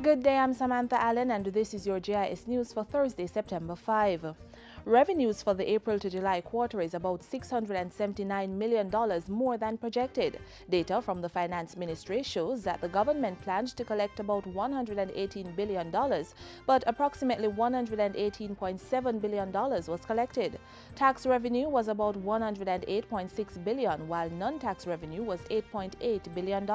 Good day, I'm Samantha Allen and this is your Jis News for Thursday, September 5. Revenues for the April to July quarter is about $679 million more than projected. Data from the Finance Ministry shows that the government planned to collect about $118 billion, but approximately $118.7 billion was collected. Tax revenue was about $108.6 billion, while non-tax revenue was $8.8 billion.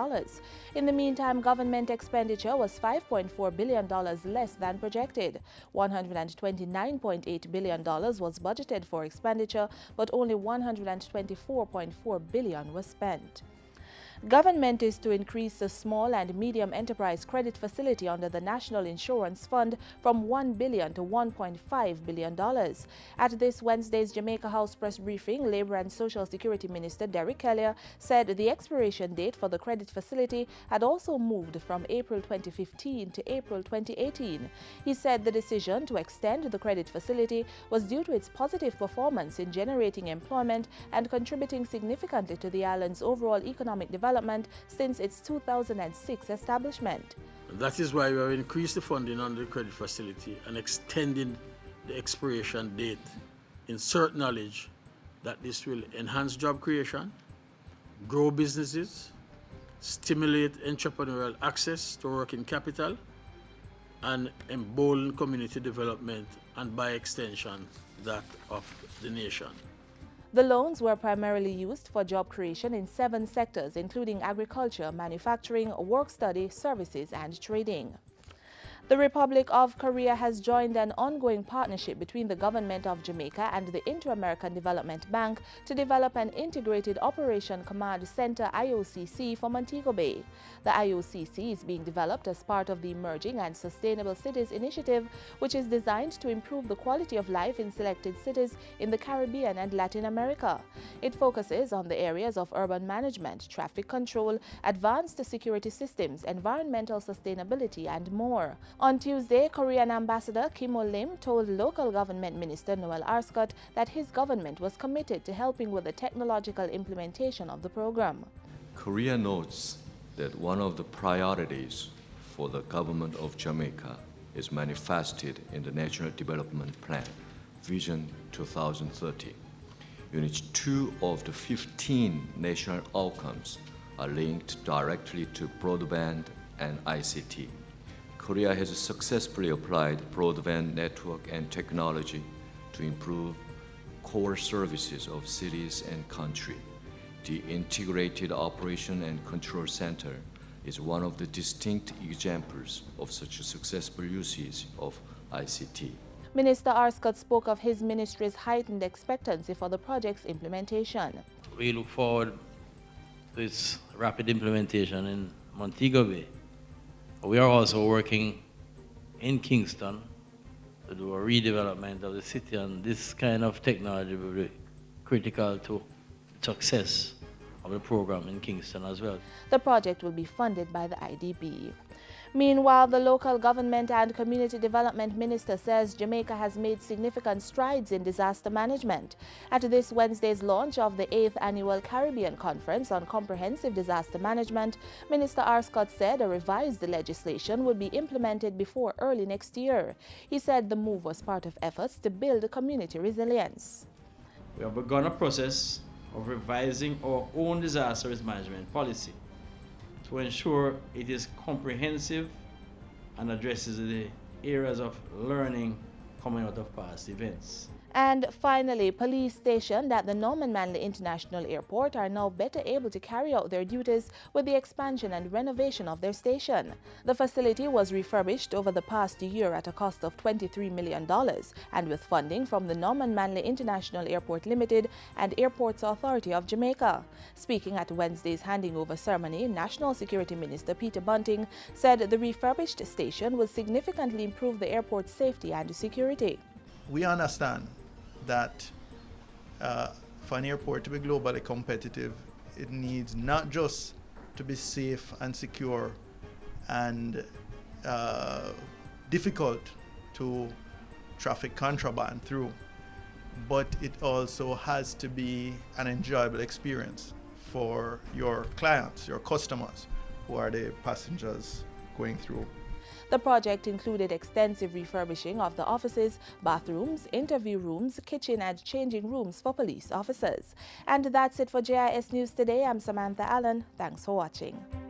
In the meantime, government expenditure was $5.4 billion less than projected. $129.8 billion was budgeted for expenditure, but only $124.4 billion was spent. Government is to increase the small and medium enterprise credit facility under the National Insurance Fund from $1 billion to $1.5 billion. At this Wednesday's Jamaica House press briefing, Labour and Social Security Minister Derek Kelly said the expiration date for the credit facility had also moved from April 2015 to April 2018. He said the decision to extend the credit facility was due to its positive performance in generating employment and contributing significantly to the island's overall economic development since its 2006 establishment. That is why we have increased the funding under the credit facility and extending the expiration date in certain knowledge that this will enhance job creation, grow businesses, stimulate entrepreneurial access to working capital, and embolden community development and, by extension, that of the nation. The loans were primarily used for job creation in 7 sectors, including agriculture, manufacturing, work-study, services, and trading. The Republic of Korea has joined an ongoing partnership between the Government of Jamaica and the Inter-American Development Bank to develop an Integrated Operation Command Center IOCC for Montego Bay. The IOCC is being developed as part of the Emerging and Sustainable Cities Initiative, which is designed to improve the quality of life in selected cities in the Caribbean and Latin America. It focuses on the areas of urban management, traffic control, advanced security systems, environmental sustainability, and more. On Tuesday, Korean Ambassador Kim O-lim told local government minister Noel Arscott that his government was committed to helping with the technological implementation of the program. Korea notes that one of the priorities for the government of Jamaica is manifested in the National Development Plan, Vision 2030, in which 2 of the 15 national outcomes are linked directly to broadband and ICT. Korea has successfully applied broadband network and technology to improve core services of cities and country. The Integrated Operation and Control Center is one of the distinct examples of such successful usage of ICT. Minister Arscott spoke of his ministry's heightened expectancy for the project's implementation. We look forward to its rapid implementation in Montego Bay. We are also working in Kingston to do a redevelopment of the city, and this kind of technology will be critical to success of the program in Kingston as well. The project will be funded by the IDB. Meanwhile, the local government and community development minister says Jamaica has made significant strides in disaster management. At this Wednesday's launch of the 8th Annual Caribbean Conference on Comprehensive Disaster Management, Minister Arscott said a revised legislation would be implemented before early next year. He said the move was part of efforts to build community resilience. We have begun a process of revising our own disaster risk management policy to ensure it is comprehensive and addresses the areas of learning coming out of past events. And finally, police stationed at the Norman Manley International Airport are now better able to carry out their duties with the expansion and renovation of their station. The facility was refurbished over the past year at a cost of $23 million and with funding from the Norman Manley International Airport Limited and Airports Authority of Jamaica. Speaking at Wednesday's handing over ceremony, National Security Minister Peter Bunting said the refurbished station will significantly improve the airport's safety and security. We understand that for an airport to be globally competitive, it needs not just to be safe and secure and difficult to traffic contraband through, but it also has to be an enjoyable experience for your clients, your customers, who are the passengers going through. The project included extensive refurbishing of the offices, bathrooms, interview rooms, kitchen and changing rooms for police officers. And that's it for JIS News today. I'm Samantha Allen. Thanks for watching.